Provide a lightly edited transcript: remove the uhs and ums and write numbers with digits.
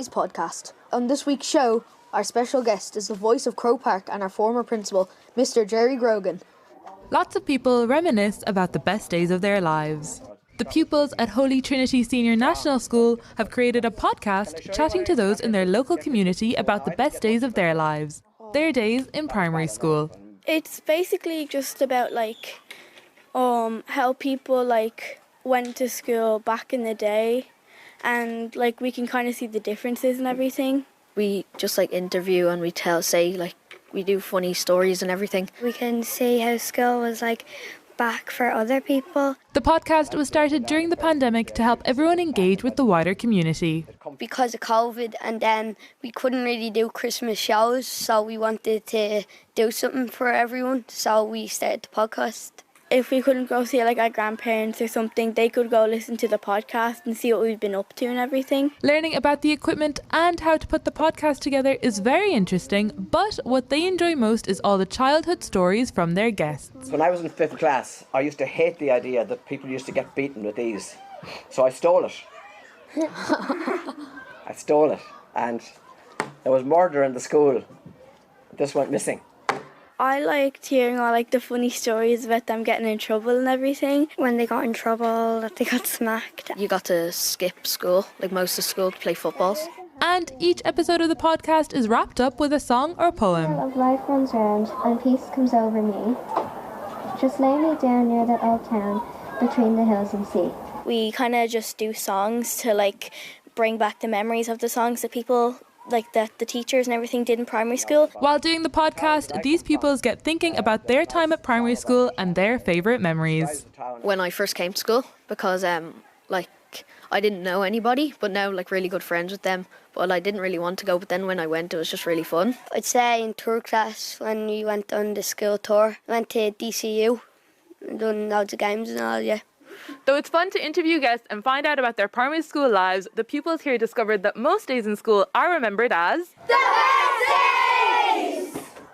Podcast. On this week's show, our special guest is the voice of Crow Park and our former principal, Mr. Jerry Grogan. Lots of people reminisce about the best days of their lives. The pupils at Holy Trinity Senior National School have created a podcast chatting to those in their local community about the best days of their lives, their days in primary school. It's basically just about how people went to school back in the day, and we can kind of see the differences and everything. We just interview and we we do funny stories and everything. We can see how school was back for other people. The podcast was started during the pandemic to help everyone engage with the wider community. Because of COVID, and then we couldn't really do Christmas shows, so we wanted to do something for everyone, so we started the podcast. If we couldn't go see our grandparents or something, they could go listen to the podcast and see what we've been up to and everything. Learning about the equipment and how to put the podcast together is very interesting, but what they enjoy most is all the childhood stories from their guests. When I was in 5th class, I used to hate the idea that people used to get beaten with these. So I stole it. And there was murder in the school. This went missing. I liked hearing all the funny stories about them getting in trouble and everything. When they got in trouble, that they got smacked. You got to skip school, most of school, to play footballs. And each episode of the podcast is wrapped up with a song or poem. Of life runs round and peace comes over me. Just lay me down near that old town between the hills and sea. We kind of just do songs to bring back the memories of the songs that people that the teachers and everything did in primary school. While doing the podcast, these pupils get thinking about their time at primary school and their favourite memories. When I first came to school, because I didn't know anybody, but now really good friends with them. But I didn't really want to go, but then when I went, it was just really fun. I'd say in third class, when we went on the school tour, went to DCU and done loads of games and all, yeah. Though it's fun to interview guests and find out about their primary school lives, the pupils here discovered that most days in school are remembered as...